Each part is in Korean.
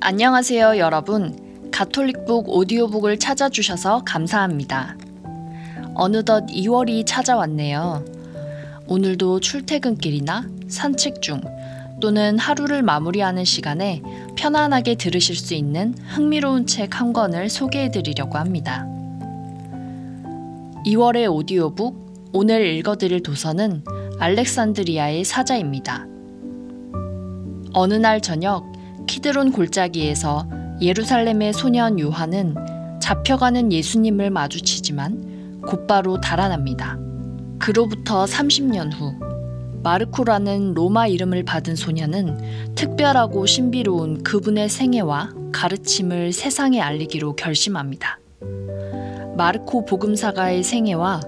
안녕하세요, 여러분. 가톨릭북 오디오북을 찾아주셔서 감사합니다. 어느덧 2월이 찾아왔네요. 오늘도 출퇴근길이나 산책 중 또는 하루를 마무리하는 시간에 편안하게 들으실 수 있는 흥미로운 책 한 권을 소개해드리려고 합니다. 2월의 오디오북, 오늘 읽어드릴 도서는 알렉산드리아의 사자입니다. 어느 날 저녁 키드론 골짜기에서 예루살렘의 소년 요한은 잡혀가는 예수님을 마주치지만 곧바로 달아납니다. 그로부터 30년 후 마르코라는 로마 이름을 받은 소년은 특별하고 신비로운 그분의 생애와 가르침을 세상에 알리기로 결심합니다. 마르코 복음사가의 생애와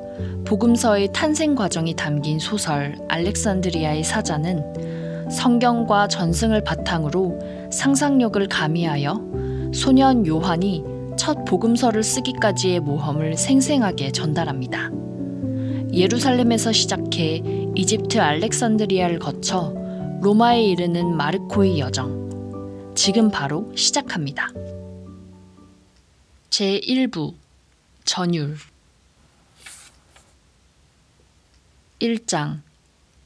복음서의 탄생 과정이 담긴 소설 알렉산드리아의 사자는 성경과 전승을 바탕으로 상상력을 가미하여 소년 요한이 첫 복음서를 쓰기까지의 모험을 생생하게 전달합니다. 예루살렘에서 시작해 이집트 알렉산드리아를 거쳐 로마에 이르는 마르코의 여정. 지금 바로 시작합니다. 제1부 전율 1장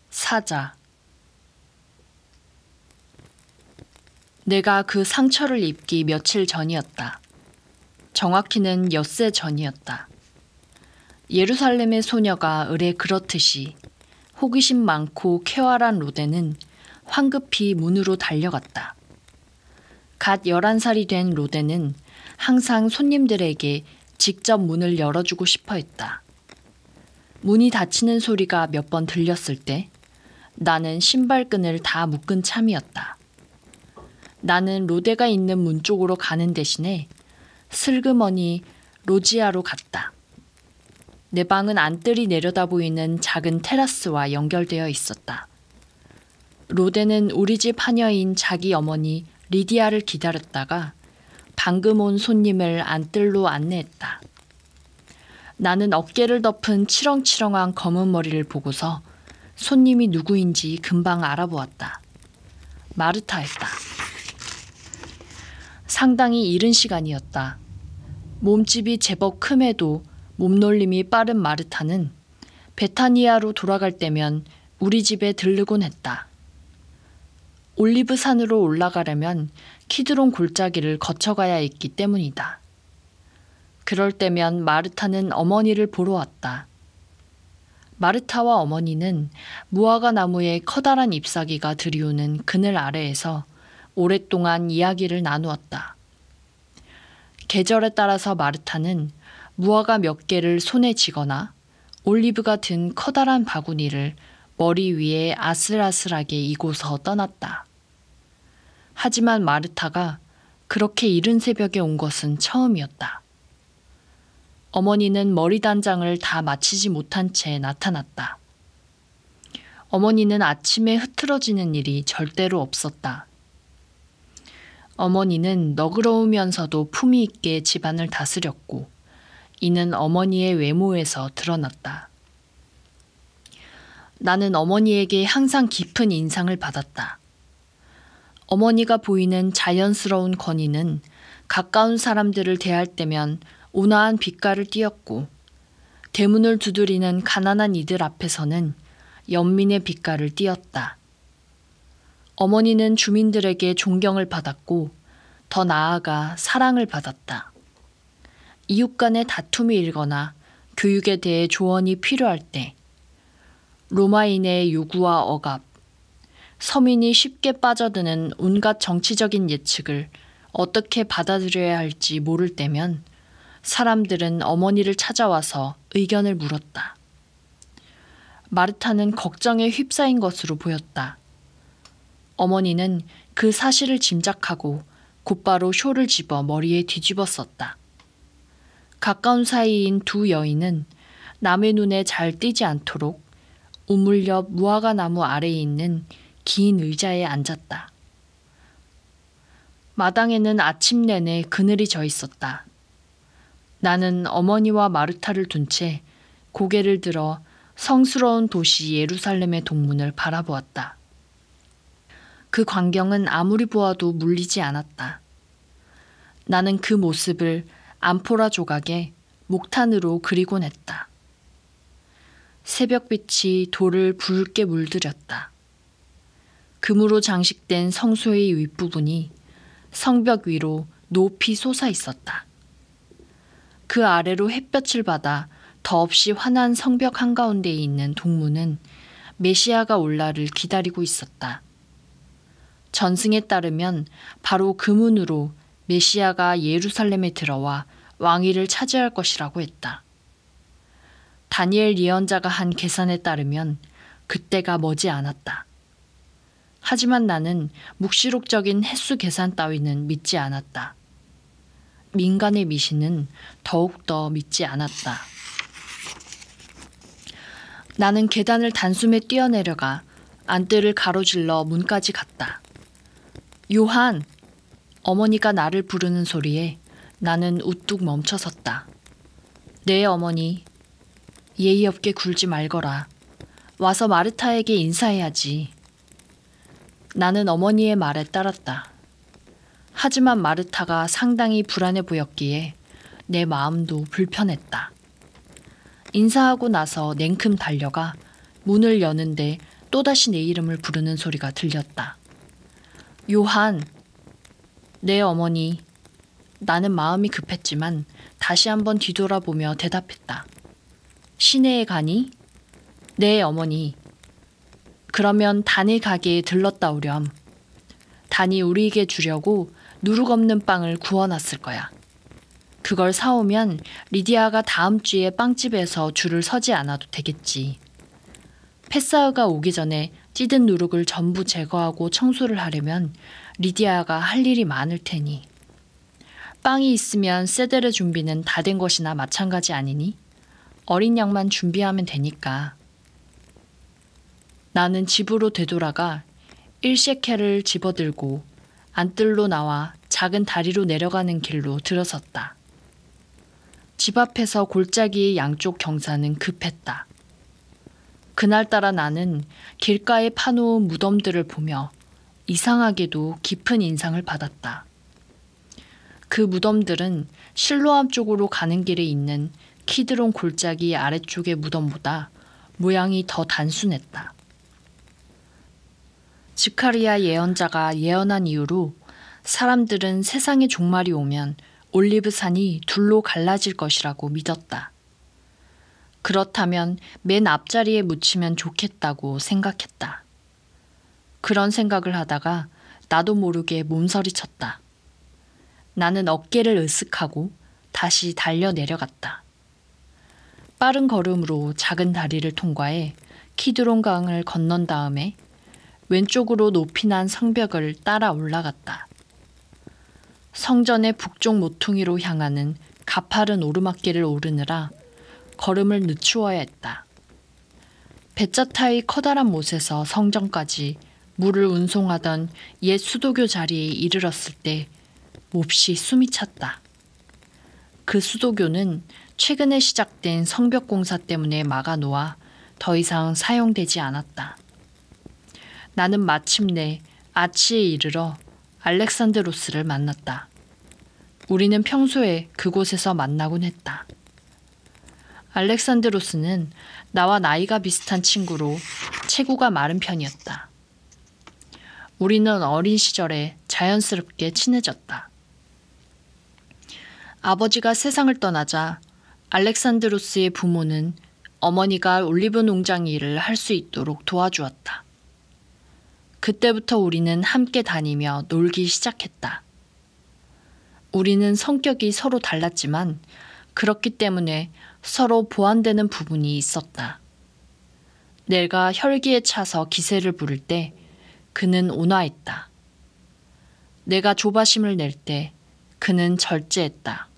사자. 내가 그 상처를 입기 며칠 전이었다. 정확히는 엿새 전이었다. 예루살렘의 소녀가 을에 그렇듯이 호기심 많고 쾌활한 로데는 황급히 문으로 달려갔다. 갓 11살이 된 로데는 항상 손님들에게 직접 문을 열어주고 싶어 했다. 문이 닫히는 소리가 몇 번 들렸을 때 나는 신발끈을 다 묶은 참이었다. 나는 로데가 있는 문 쪽으로 가는 대신에 슬그머니 로지아로 갔다. 내 방은 안뜰이 내려다 보이는 작은 테라스와 연결되어 있었다. 로데는 우리 집 하녀인 자기 어머니 리디아를 기다렸다가 방금 온 손님을 안뜰로 안내했다. 나는 어깨를 덮은 치렁치렁한 검은 머리를 보고서 손님이 누구인지 금방 알아보았다. 마르타였다. 상당히 이른 시간이었다. 몸집이 제법 큼해도 몸놀림이 빠른 마르타는 베타니아로 돌아갈 때면 우리 집에 들르곤 했다. 올리브산으로 올라가려면 키드론 골짜기를 거쳐가야 했기 때문이다. 그럴 때면 마르타는 어머니를 보러 왔다. 마르타와 어머니는 무화과 나무의 커다란 잎사귀가 들이우는 그늘 아래에서 오랫동안 이야기를 나누었다. 계절에 따라서 마르타는 무화과 몇 개를 손에 쥐거나 올리브가 든 커다란 바구니를 머리 위에 아슬아슬하게 이고서 떠났다. 하지만 마르타가 그렇게 이른 새벽에 온 것은 처음이었다. 어머니는 머리 단장을 다 마치지 못한 채 나타났다. 어머니는 아침에 흐트러지는 일이 절대로 없었다. 어머니는 너그러우면서도 품위 있게 집안을 다스렸고 이는 어머니의 외모에서 드러났다. 나는 어머니에게 항상 깊은 인상을 받았다. 어머니가 보이는 자연스러운 권위는 가까운 사람들을 대할 때면 온화한 빛깔을 띠었고 대문을 두드리는 가난한 이들 앞에서는 연민의 빛깔을 띠었다. 어머니는 주민들에게 존경을 받았고 더 나아가 사랑을 받았다. 이웃 간의 다툼이 일거나 교육에 대해 조언이 필요할 때 로마인의 요구와 억압, 서민이 쉽게 빠져드는 온갖 정치적인 예측을 어떻게 받아들여야 할지 모를 때면 사람들은 어머니를 찾아와서 의견을 물었다. 마르타는 걱정에 휩싸인 것으로 보였다. 어머니는 그 사실을 짐작하고 곧바로 쇼를 집어 머리에 뒤집어 썼다. 가까운 사이인 두 여인은 남의 눈에 잘 띄지 않도록 우물 옆 무화과 나무 아래에 있는 긴 의자에 앉았다. 마당에는 아침 내내 그늘이 져 있었다. 나는 어머니와 마르타를 둔 채 고개를 들어 성스러운 도시 예루살렘의 동문을 바라보았다. 그 광경은 아무리 보아도 물리지 않았다. 나는 그 모습을 암포라 조각에 목탄으로 그리곤 했다. 새벽빛이 돌을 붉게 물들였다. 금으로 장식된 성소의 윗부분이 성벽 위로 높이 솟아 있었다. 그 아래로 햇볕을 받아 더없이 환한 성벽 한가운데에 있는 동문은 메시아가 올라를 기다리고 있었다. 전승에 따르면 바로 그 문으로 메시아가 예루살렘에 들어와 왕위를 차지할 것이라고 했다. 다니엘 예언자가 한 계산에 따르면 그때가 머지 않았다. 하지만 나는 묵시록적인 횟수 계산 따위는 믿지 않았다. 민간의 미신은 더욱더 믿지 않았다. 나는 계단을 단숨에 뛰어내려가 안뜰을 가로질러 문까지 갔다. 요한! 어머니가 나를 부르는 소리에 나는 우뚝 멈춰섰다. 네, 어머니. 예의 없게 굴지 말거라. 와서 마르타에게 인사해야지. 나는 어머니의 말에 따랐다. 하지만 마르타가 상당히 불안해 보였기에 내 마음도 불편했다. 인사하고 나서 냉큼 달려가 문을 여는데 또다시 내 이름을 부르는 소리가 들렸다. 요한! 네, 어머니. 나는 마음이 급했지만 다시 한번 뒤돌아보며 대답했다. 시내에 가니? 네, 어머니. 그러면 단의 가게에 들렀다 오렴. 단이 우리에게 주려고 누룩 없는 빵을 구워놨을 거야. 그걸 사오면 리디아가 다음 주에 빵집에서 줄을 서지 않아도 되겠지. 페사흐가 오기 전에 찌든 누룩을 전부 제거하고 청소를 하려면 리디아가 할 일이 많을 테니. 빵이 있으면 세데르 준비는 다 된 것이나 마찬가지 아니니? 어린 양만 준비하면 되니까. 나는 집으로 되돌아가 1셰켈을 집어들고 안뜰로 나와 작은 다리로 내려가는 길로 들어섰다. 집 앞에서 골짜기의 양쪽 경사는 급했다. 그날따라 나는 길가에 파놓은 무덤들을 보며 이상하게도 깊은 인상을 받았다. 그 무덤들은 실로암 쪽으로 가는 길에 있는 키드론 골짜기 아래쪽의 무덤보다 모양이 더 단순했다. 스가랴 예언자가 예언한 이후로 사람들은 세상의 종말이 오면 올리브산이 둘로 갈라질 것이라고 믿었다. 그렇다면 맨 앞자리에 묻히면 좋겠다고 생각했다. 그런 생각을 하다가 나도 모르게 몸서리쳤다. 나는 어깨를 으쓱하고 다시 달려 내려갔다. 빠른 걸음으로 작은 다리를 통과해 키드론 강을 건넌 다음에 왼쪽으로 높이 난 성벽을 따라 올라갔다. 성전의 북쪽 모퉁이로 향하는 가파른 오르막길을 오르느라 걸음을 늦추어야 했다. 베짜타의 커다란 못에서 성전까지 물을 운송하던 옛 수도교 자리에 이르렀을 때 몹시 숨이 찼다. 그 수도교는 최근에 시작된 성벽 공사 때문에 막아놓아 더 이상 사용되지 않았다. 나는 마침내 아치에 이르러 알렉산드로스를 만났다. 우리는 평소에 그곳에서 만나곤 했다. 알렉산드로스는 나와 나이가 비슷한 친구로 체구가 마른 편이었다. 우리는 어린 시절에 자연스럽게 친해졌다. 아버지가 세상을 떠나자 알렉산드로스의 부모는 어머니가 올리브 농장 일을 할 수 있도록 도와주었다. 그때부터 우리는 함께 다니며 놀기 시작했다. 우리는 성격이 서로 달랐지만 그렇기 때문에 서로 보완되는 부분이 있었다. 내가 혈기에 차서 기세를 부를 때 그는 온화했다. 내가 조바심을 낼 때 그는 절제했다.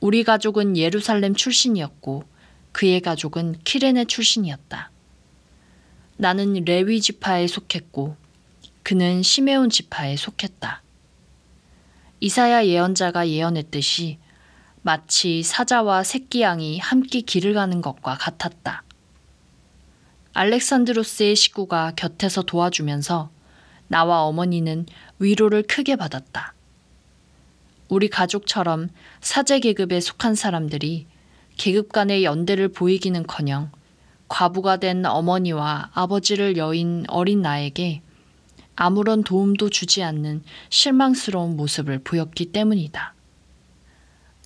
우리 가족은 예루살렘 출신이었고 그의 가족은 키레네 출신이었다. 나는 레위 지파에 속했고 그는 시메온 지파에 속했다. 이사야 예언자가 예언했듯이 마치 사자와 새끼 양이 함께 길을 가는 것과 같았다. 알렉산드로스의 식구가 곁에서 도와주면서 나와 어머니는 위로를 크게 받았다. 우리 가족처럼 사제 계급에 속한 사람들이 계급 간의 연대를 보이기는커녕 과부가 된 어머니와 아버지를 여인 어린 나에게 아무런 도움도 주지 않는 실망스러운 모습을 보였기 때문이다.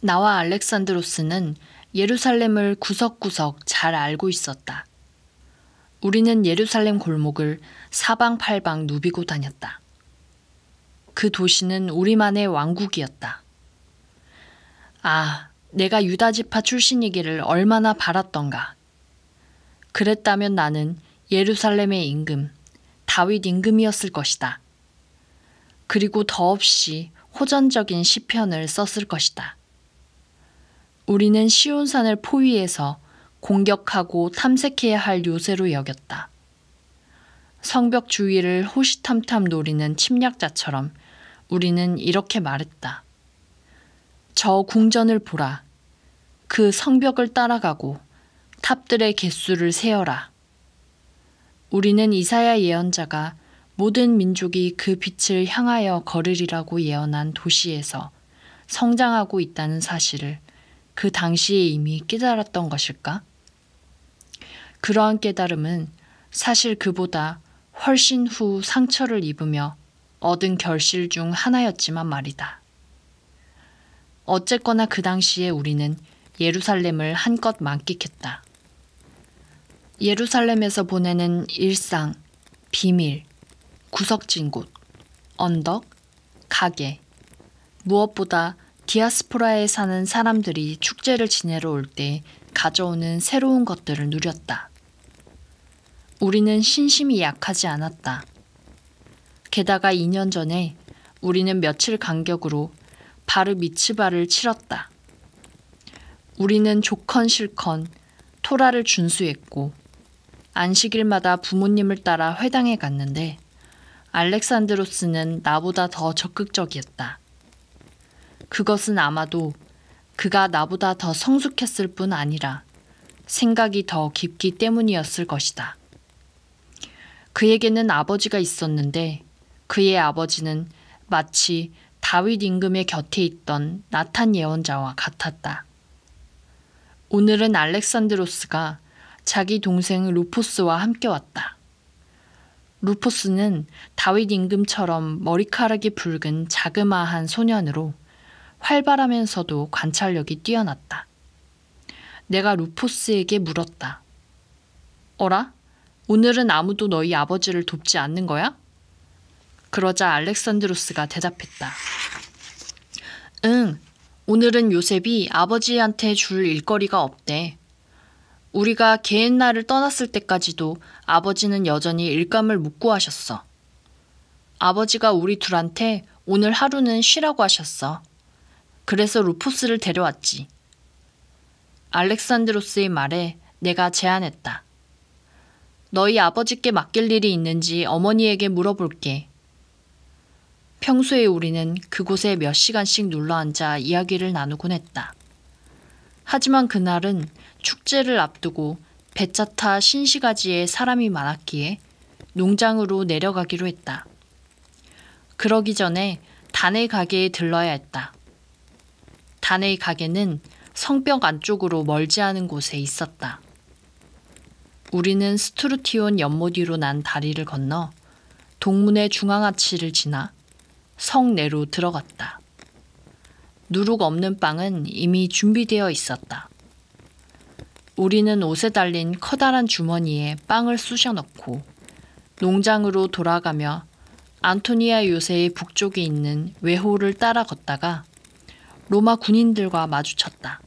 나와 알렉산드로스는 예루살렘을 구석구석 잘 알고 있었다. 우리는 예루살렘 골목을 사방팔방 누비고 다녔다. 그 도시는 우리만의 왕국이었다. 아, 내가 유다지파 출신이기를 얼마나 바랐던가. 그랬다면 나는 예루살렘의 임금, 다윗 임금이었을 것이다. 그리고 더없이 호전적인 시편을 썼을 것이다. 우리는 시온산을 포위해서 공격하고 탐색해야 할 요새로 여겼다. 성벽 주위를 호시탐탐 노리는 침략자처럼 우리는 이렇게 말했다. 저 궁전을 보라. 그 성벽을 따라가고 탑들의 개수를 세어라. 우리는 이사야 예언자가 모든 민족이 그 빛을 향하여 걸으리라고 예언한 도시에서 성장하고 있다는 사실을 그 당시에 이미 깨달았던 것일까? 그러한 깨달음은 사실 그보다 훨씬 후 상처를 입으며 얻은 결실 중 하나였지만 말이다. 어쨌거나 그 당시에 우리는 예루살렘을 한껏 만끽했다. 예루살렘에서 보내는 일상, 비밀, 구석진 곳, 언덕, 가게, 무엇보다 디아스포라에 사는 사람들이 축제를 지내러 올 때 가져오는 새로운 것들을 누렸다. 우리는 신심이 약하지 않았다. 게다가 2년 전에 우리는 며칠 간격으로 바르 미츠바를 치렀다. 우리는 조컨실컨 토라를 준수했고 안식일마다 부모님을 따라 회당에 갔는데 알렉산드로스는 나보다 더 적극적이었다. 그것은 아마도 그가 나보다 더 성숙했을 뿐 아니라 생각이 더 깊기 때문이었을 것이다. 그에게는 아버지가 있었는데 그의 아버지는 마치 다윗 임금의 곁에 있던 나탄 예언자와 같았다. 오늘은 알렉산드로스가 자기 동생 루포스와 함께 왔다. 루포스는 다윗 임금처럼 머리카락이 붉은 자그마한 소년으로 활발하면서도 관찰력이 뛰어났다. 내가 루포스에게 물었다. 어라? 오늘은 아무도 너희 아버지를 돕지 않는 거야? 그러자 알렉산드로스가 대답했다. 응, 오늘은 요셉이 아버지한테 줄 일거리가 없대. 우리가 개옛날을 떠났을 때까지도 아버지는 여전히 일감을 못 구하셨어. 아버지가 우리 둘한테 오늘 하루는 쉬라고 하셨어. 그래서 루포스를 데려왔지. 알렉산드로스의 말에 내가 제안했다. 너희 아버지께 맡길 일이 있는지 어머니에게 물어볼게. 평소에 우리는 그곳에 몇 시간씩 눌러앉아 이야기를 나누곤 했다. 하지만 그날은 축제를 앞두고 배차 타 신시가지에 사람이 많았기에 농장으로 내려가기로 했다. 그러기 전에 단의 가게에 들러야 했다. 단의 가게는 성벽 안쪽으로 멀지 않은 곳에 있었다. 우리는 스투르티온 연못 위로 난 다리를 건너 동문의 중앙아치를 지나 성 내로 들어갔다. 누룩 없는 빵은 이미 준비되어 있었다. 우리는 옷에 달린 커다란 주머니에 빵을 쑤셔 넣고 농장으로 돌아가며 안토니아 요새의 북쪽에 있는 외호를 따라 걷다가 로마 군인들과 마주쳤다.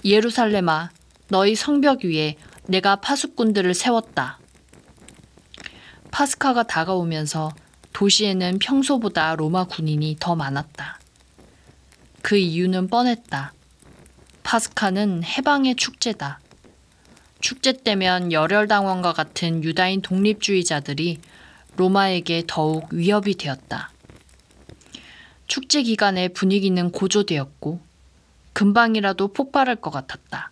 예루살렘아, 너희 성벽 위에 내가 파수꾼들을 세웠다. 파스카가 다가오면서 도시에는 평소보다 로마 군인이 더 많았다. 그 이유는 뻔했다. 파스카는 해방의 축제다. 축제 때면 열혈당원과 같은 유다인 독립주의자들이 로마에게 더욱 위협이 되었다. 축제 기간에 분위기는 고조되었고 금방이라도 폭발할 것 같았다.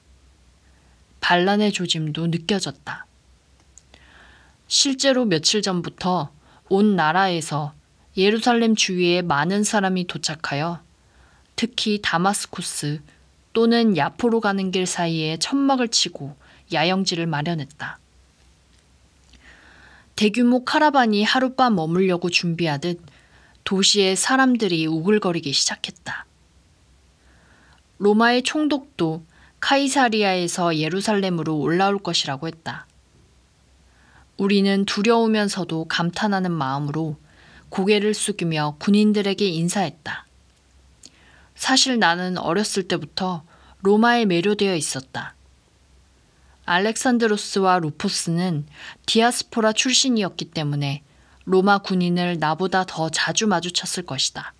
반란의 조짐도 느껴졌다. 실제로 며칠 전부터 온 나라에서 예루살렘 주위에 많은 사람이 도착하여 특히 다마스쿠스 또는 야포로 가는 길 사이에 천막을 치고 야영지를 마련했다. 대규모 카라반이 하룻밤 머물려고 준비하듯 도시의 사람들이 우글거리기 시작했다. 로마의 총독도 카이사리아에서 예루살렘으로 올라올 것이라고 했다. 우리는 두려우면서도 감탄하는 마음으로 고개를 숙이며 군인들에게 인사했다. 사실 나는 어렸을 때부터 로마에 매료되어 있었다. 알렉산드로스와 루포스는 디아스포라 출신이었기 때문에 로마 군인을 나보다 더 자주 마주쳤을 것이다.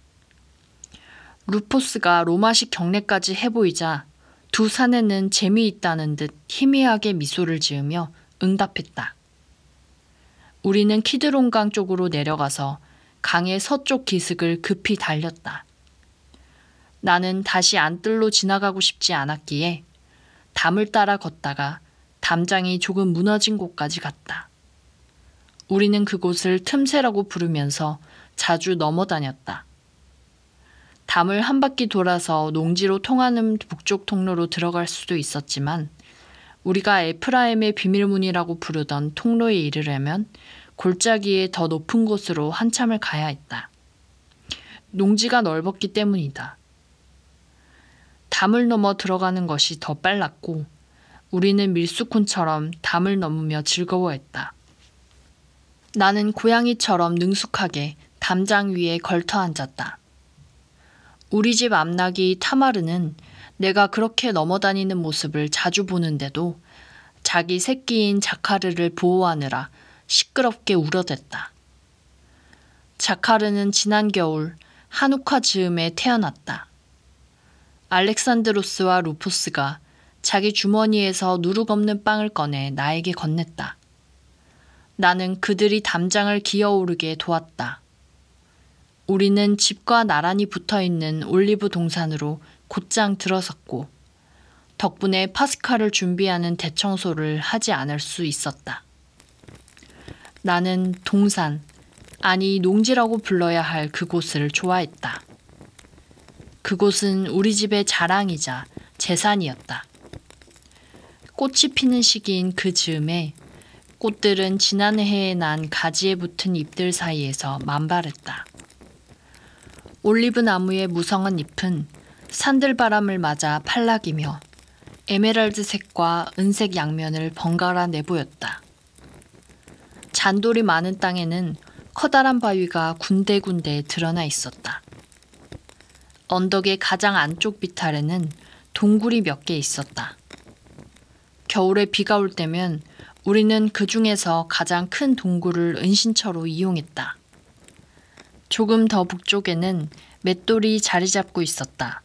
루포스가 로마식 경례까지 해보이자 두 사내는 재미있다는 듯 희미하게 미소를 지으며 응답했다. 우리는 키드론강 쪽으로 내려가서 강의 서쪽 기슭을 급히 달렸다. 나는 다시 안뜰로 지나가고 싶지 않았기에 담을 따라 걷다가 담장이 조금 무너진 곳까지 갔다. 우리는 그곳을 틈새라고 부르면서 자주 넘어다녔다. 담을 한 바퀴 돌아서 농지로 통하는 북쪽 통로로 들어갈 수도 있었지만 우리가 에프라임의 비밀문이라고 부르던 통로에 이르려면 골짜기의 더 높은 곳으로 한참을 가야 했다. 농지가 넓었기 때문이다. 담을 넘어 들어가는 것이 더 빨랐고 우리는 밀수꾼처럼 담을 넘으며 즐거워했다. 나는 고양이처럼 능숙하게 담장 위에 걸터 앉았다. 우리 집 암탉이 타마르는 내가 그렇게 넘어다니는 모습을 자주 보는데도 자기 새끼인 자카르를 보호하느라 시끄럽게 울어댔다. 자카르는 지난 겨울 하누카 즈음에 태어났다. 알렉산드로스와 루포스가 자기 주머니에서 누룩 없는 빵을 꺼내 나에게 건넸다. 나는 그들이 담장을 기어오르게 도왔다. 우리는 집과 나란히 붙어있는 올리브 동산으로 곧장 들어섰고 덕분에 파스칼을 준비하는 대청소를 하지 않을 수 있었다. 나는 동산, 아니 농지라고 불러야 할 그곳을 좋아했다. 그곳은 우리 집의 자랑이자 재산이었다. 꽃이 피는 시기인 그 즈음에 꽃들은 지난해에 난 가지에 붙은 잎들 사이에서 만발했다. 올리브 나무의 무성한 잎은 산들바람을 맞아 팔락이며 에메랄드색과 은색 양면을 번갈아 내보였다. 잔돌이 많은 땅에는 커다란 바위가 군데군데 드러나 있었다. 언덕의 가장 안쪽 비탈에는 동굴이 몇 개 있었다. 겨울에 비가 올 때면 우리는 그 중에서 가장 큰 동굴을 은신처로 이용했다. 조금 더 북쪽에는 맷돌이 자리 잡고 있었다.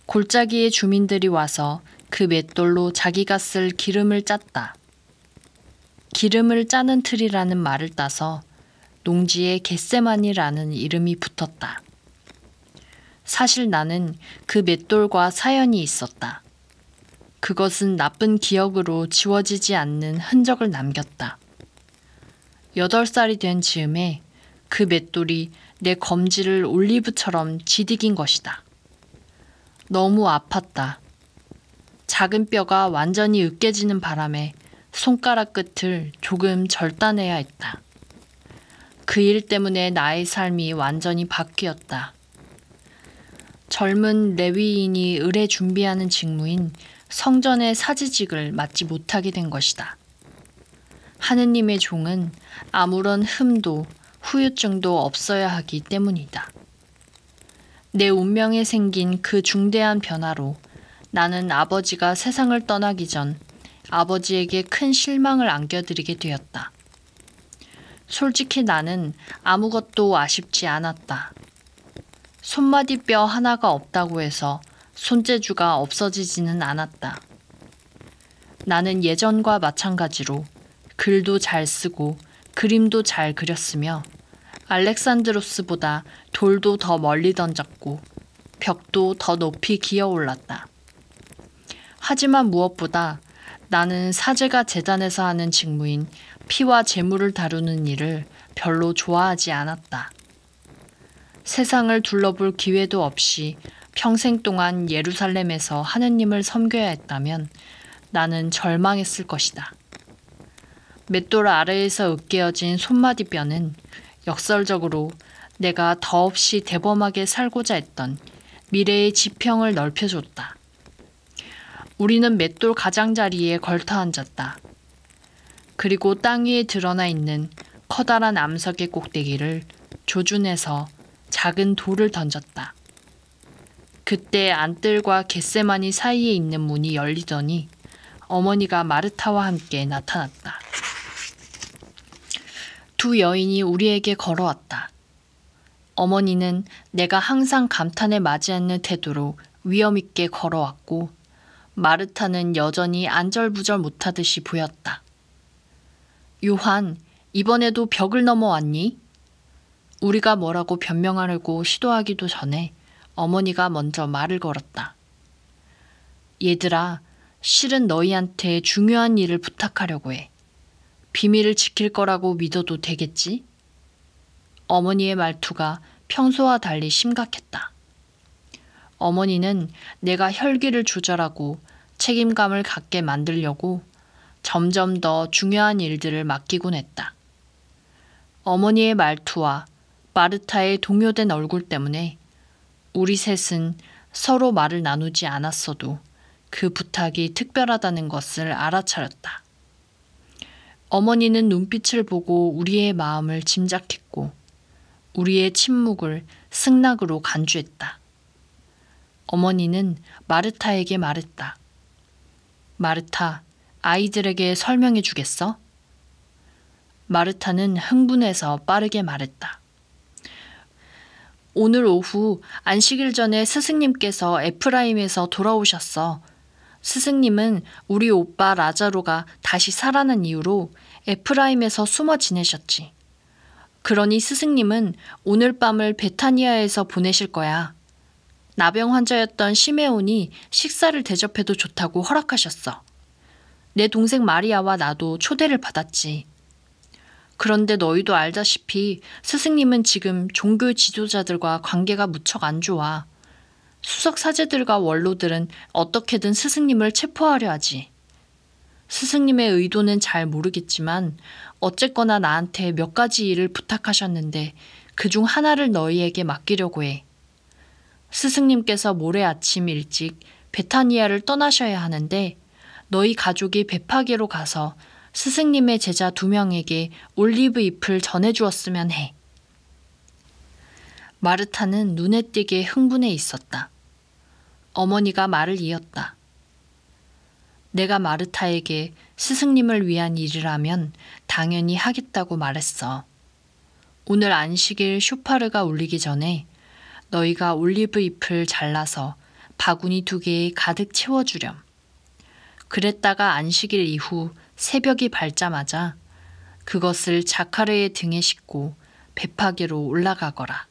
골짜기의 주민들이 와서 그 맷돌로 자기가 쓸 기름을 짰다. 기름을 짜는 틀이라는 말을 따서 농지에 겟세마니라는 이름이 붙었다. 사실 나는 그 맷돌과 사연이 있었다. 그것은 나쁜 기억으로 지워지지 않는 흔적을 남겼다. 8살이 된 즈음에 그 맷돌이 내 검지를 올리브처럼 지디긴 것이다. 너무 아팠다. 작은 뼈가 완전히 으깨지는 바람에 손가락 끝을 조금 절단해야 했다. 그 일 때문에 나의 삶이 완전히 바뀌었다. 젊은 레위인이 을에 준비하는 직무인 성전의 사지직을 맡지 못하게 된 것이다. 하느님의 종은 아무런 흠도 후유증도 없어야 하기 때문이다. 내 운명에 생긴 그 중대한 변화로 나는 아버지가 세상을 떠나기 전 아버지에게 큰 실망을 안겨드리게 되었다. 솔직히 나는 아무것도 아쉽지 않았다. 손마디 뼈 하나가 없다고 해서 손재주가 없어지지는 않았다. 나는 예전과 마찬가지로 글도 잘 쓰고 그림도 잘 그렸으며 알렉산드로스보다 돌도 더 멀리 던졌고 벽도 더 높이 기어올랐다. 하지만 무엇보다 나는 사제가 제단에서 하는 직무인 피와 재물을 다루는 일을 별로 좋아하지 않았다. 세상을 둘러볼 기회도 없이 평생 동안 예루살렘에서 하느님을 섬겨야 했다면 나는 절망했을 것이다. 맷돌 아래에서 으깨어진 손마디 뼈는 역설적으로 내가 더없이 대범하게 살고자 했던 미래의 지평을 넓혀줬다. 우리는 맷돌 가장자리에 걸터 앉았다. 그리고 땅 위에 드러나 있는 커다란 암석의 꼭대기를 조준해서 작은 돌을 던졌다. 그때 안뜰과 겟세마니 사이에 있는 문이 열리더니 어머니가 마르타와 함께 나타났다. 두 여인이 우리에게 걸어왔다. 어머니는 내가 항상 감탄에 맞지 않는 태도로 위엄있게 걸어왔고 마르타는 여전히 안절부절 못하듯이 보였다. 요한, 이번에도 벽을 넘어왔니? 우리가 뭐라고 변명하려고 시도하기도 전에 어머니가 먼저 말을 걸었다. 얘들아, 실은 너희한테 중요한 일을 부탁하려고 해. 비밀을 지킬 거라고 믿어도 되겠지? 어머니의 말투가 평소와 달리 심각했다. 어머니는 내가 혈기를 조절하고 책임감을 갖게 만들려고 점점 더 중요한 일들을 맡기곤 했다. 어머니의 말투와 마르타의 동요된 얼굴 때문에 우리 셋은 서로 말을 나누지 않았어도 그 부탁이 특별하다는 것을 알아차렸다. 어머니는 눈빛을 보고 우리의 마음을 짐작했고 우리의 침묵을 승낙으로 간주했다. 어머니는 마르타에게 말했다. 마르타, 아이들에게 설명해 주겠어? 마르타는 흥분해서 빠르게 말했다. 오늘 오후 안식일 전에 스승님께서 에프라임에서 돌아오셨어. 스승님은 우리 오빠 라자로가 다시 살아난 이후로 에프라임에서 숨어 지내셨지. 그러니 스승님은 오늘 밤을 베타니아에서 보내실 거야. 나병 환자였던 시메온이 식사를 대접해도 좋다고 허락하셨어. 내 동생 마리아와 나도 초대를 받았지. 그런데 너희도 알다시피 스승님은 지금 종교 지도자들과 관계가 무척 안 좋아. 수석 사제들과 원로들은 어떻게든 스승님을 체포하려 하지. 스승님의 의도는 잘 모르겠지만 어쨌거나 나한테 몇 가지 일을 부탁하셨는데 그중 하나를 너희에게 맡기려고 해. 스승님께서 모레 아침 일찍 베타니아를 떠나셔야 하는데 너희 가족이 베파게로 가서 스승님의 제자 2명에게 올리브 잎을 전해주었으면 해. 마르타는 눈에 띄게 흥분해 있었다. 어머니가 말을 이었다. 내가 마르타에게 스승님을 위한 일이라면 당연히 하겠다고 말했어. 오늘 안식일 쇼파르가 울리기 전에 너희가 올리브 잎을 잘라서 바구니 2개에 가득 채워주렴. 그랬다가 안식일 이후 새벽이 밝자마자 그것을 자카르의 등에 싣고 베파게로 올라가거라.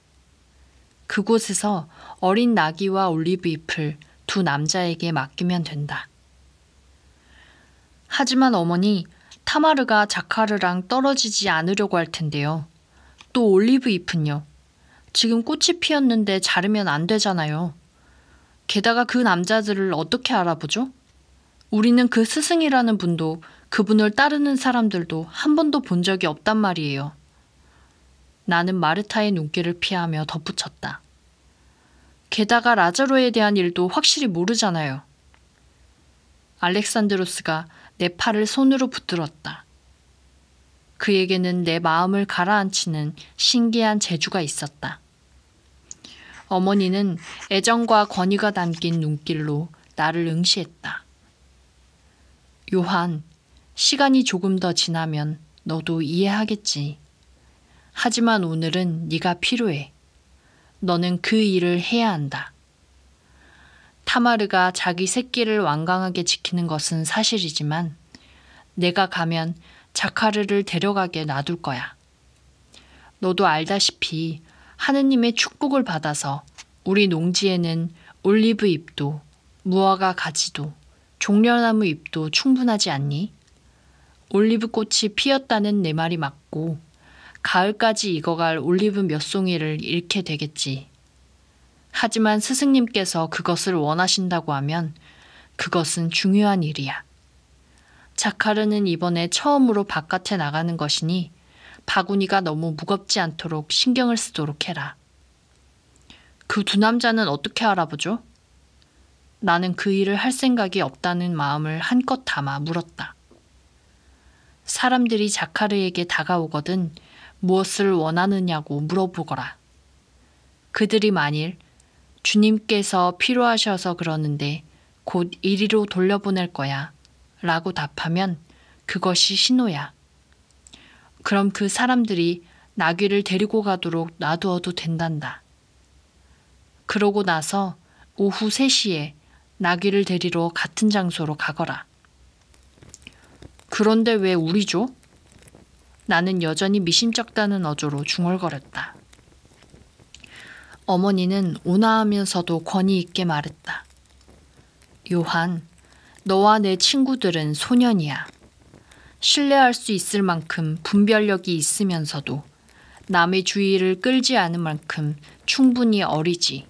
그곳에서 어린 나귀와 올리브 잎을 2 남자에게 맡기면 된다. 하지만 어머니, 타마르가 자카르랑 떨어지지 않으려고 할 텐데요. 또 올리브 잎은요? 지금 꽃이 피었는데 자르면 안 되잖아요. 게다가 그 남자들을 어떻게 알아보죠? 우리는 그 스승이라는 분도 그분을 따르는 사람들도 한 번도 본 적이 없단 말이에요. 나는 마르타의 눈길을 피하며 덧붙였다. 게다가 라자로에 대한 일도 확실히 모르잖아요. 알렉산드로스가 내 팔을 손으로 붙들었다. 그에게는 내 마음을 가라앉히는 신기한 재주가 있었다. 어머니는 애정과 권위가 담긴 눈길로 나를 응시했다. 요한, 시간이 조금 더 지나면 너도 이해하겠지. 하지만 오늘은 네가 필요해. 너는 그 일을 해야 한다. 타마르가 자기 새끼를 완강하게 지키는 것은 사실이지만 내가 가면 자카르를 데려가게 놔둘 거야. 너도 알다시피 하느님의 축복을 받아서 우리 농지에는 올리브 잎도 무화과 가지도 종려나무 잎도 충분하지 않니? 올리브 꽃이 피었다는 내 말이 맞고 가을까지 익어갈 올리브 몇 송이를 잃게 되겠지. 하지만 스승님께서 그것을 원하신다고 하면 그것은 중요한 일이야. 자카르는 이번에 처음으로 바깥에 나가는 것이니 바구니가 너무 무겁지 않도록 신경을 쓰도록 해라. 그 두 남자는 어떻게 알아보죠? 나는 그 일을 할 생각이 없다는 마음을 한껏 담아 물었다. 사람들이 자카르에게 다가오거든 무엇을 원하느냐고 물어보거라. 그들이 만일 주님께서 필요하셔서 그러는데 곧 이리로 돌려보낼 거야 라고 답하면 그것이 신호야. 그럼 그 사람들이 나귀를 데리고 가도록 놔두어도 된단다. 그러고 나서 오후 3시에 나귀를 데리러 같은 장소로 가거라. 그런데 왜 우리죠? 나는 여전히 미심쩍다는 어조로 중얼거렸다. 어머니는 온화하면서도 권위 있게 말했다. 요한, 너와 내 친구들은 소년이야. 신뢰할 수 있을 만큼 분별력이 있으면서도 남의 주의를 끌지 않을 만큼 충분히 어리지.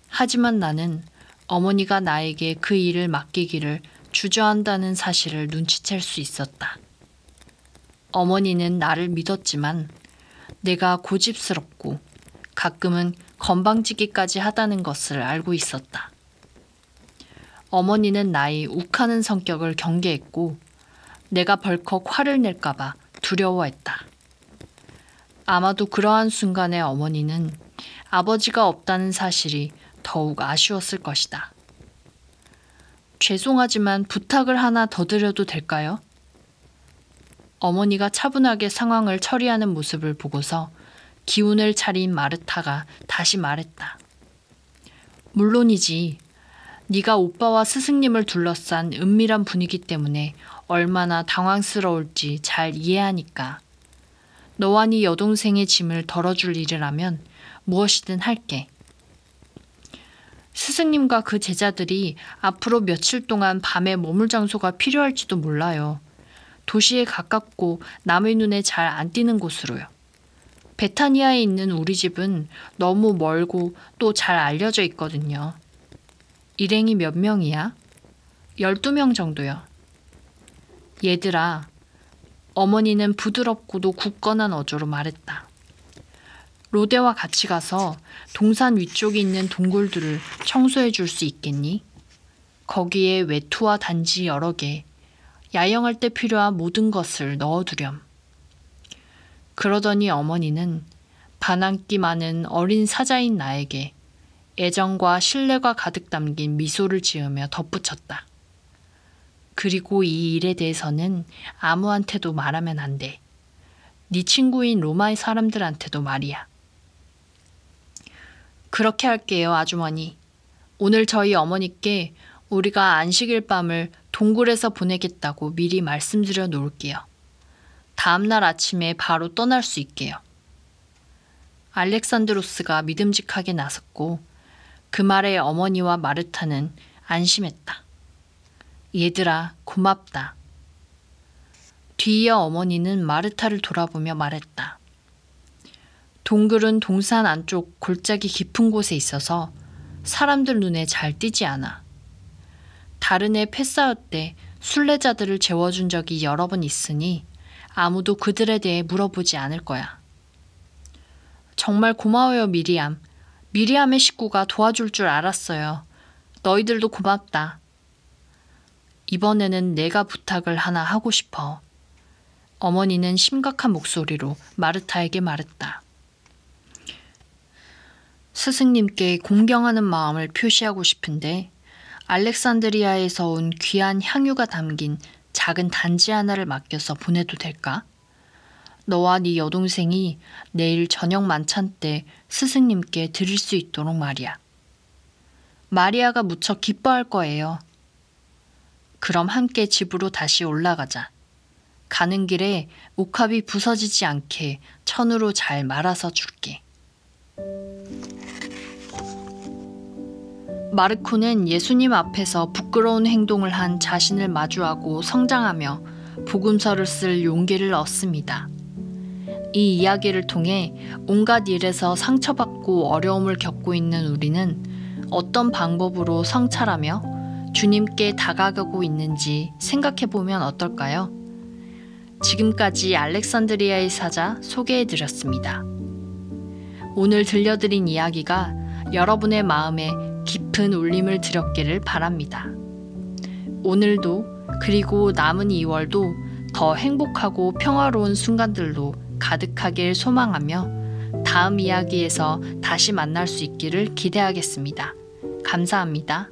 하지만 나는 어머니가 나에게 그 일을 맡기기를 주저한다는 사실을 눈치챌 수 있었다. 어머니는 나를 믿었지만 내가 고집스럽고 가끔은 건방지기까지 하다는 것을 알고 있었다. 어머니는 나의 욱하는 성격을 경계했고 내가 벌컥 화를 낼까봐 두려워했다. 아마도 그러한 순간에 어머니는 아버지가 없다는 사실이 더욱 아쉬웠을 것이다. 죄송하지만 부탁을 하나 더 드려도 될까요? 어머니가 차분하게 상황을 처리하는 모습을 보고서 기운을 차린 마르타가 다시 말했다. 물론이지. 네가 오빠와 스승님을 둘러싼 은밀한 분위기 때문에 얼마나 당황스러울지 잘 이해하니까. 너와 네 여동생의 짐을 덜어줄 일이라면 무엇이든 할게. 스승님과 그 제자들이 앞으로 며칠 동안 밤에 머물 장소가 필요할지도 몰라요. 도시에 가깝고 남의 눈에 잘 안 띄는 곳으로요. 베타니아에 있는 우리 집은 너무 멀고 또 잘 알려져 있거든요. 일행이 몇 명이야? 12명 정도요. 얘들아, 어머니는 부드럽고도 굳건한 어조로 말했다. 로데와 같이 가서 동산 위쪽에 있는 동굴들을 청소해 줄 수 있겠니? 거기에 외투와 단지 여러 개, 야영할 때 필요한 모든 것을 넣어두렴. 그러더니 어머니는 반항기 많은 어린 사자인 나에게 애정과 신뢰가 가득 담긴 미소를 지으며 덧붙였다. 그리고 이 일에 대해서는 아무한테도 말하면 안 돼. 네 친구인 로마의 사람들한테도 말이야. 그렇게 할게요, 아주머니. 오늘 저희 어머니께 우리가 안식일 밤을 동굴에서 보내겠다고 미리 말씀드려 놓을게요. 다음날 아침에 바로 떠날 수 있게요. 알렉산드로스가 믿음직하게 나섰고 그 말에 어머니와 마르타는 안심했다. 얘들아, 고맙다. 뒤이어 어머니는 마르타를 돌아보며 말했다. 동굴은 동산 안쪽 골짜기 깊은 곳에 있어서 사람들 눈에 잘 띄지 않아. 다른 해 폐사할 때 순례자들을 재워준 적이 여러 번 있으니 아무도 그들에 대해 물어보지 않을 거야. 정말 고마워요, 미리암. 미리암의 식구가 도와줄 줄 알았어요. 너희들도 고맙다. 이번에는 내가 부탁을 하나 하고 싶어. 어머니는 심각한 목소리로 마르타에게 말했다. 스승님께 공경하는 마음을 표시하고 싶은데 알렉산드리아에서 온 귀한 향유가 담긴 작은 단지 하나를 맡겨서 보내도 될까? 너와 네 여동생이 내일 저녁 만찬 때 스승님께 드릴 수 있도록 말이야. 마리아가 무척 기뻐할 거예요. 그럼 함께 집으로 다시 올라가자. 가는 길에 옥합이 부서지지 않게 천으로 잘 말아서 줄게. 마르코는 예수님 앞에서 부끄러운 행동을 한 자신을 마주하고 성장하며 복음서를 쓸 용기를 얻습니다. 이 이야기를 통해 온갖 일에서 상처받고 어려움을 겪고 있는 우리는 어떤 방법으로 성찰하며 주님께 다가가고 있는지 생각해보면 어떨까요? 지금까지 알렉산드리아의 사자 소개해드렸습니다. 오늘 들려드린 이야기가 여러분의 마음에 깊은 울림을 드렸기를 바랍니다. 오늘도 그리고 남은 2월도 더 행복하고 평화로운 순간들로 가득하길 소망하며 다음 이야기에서 다시 만날 수 있기를 기대하겠습니다. 감사합니다.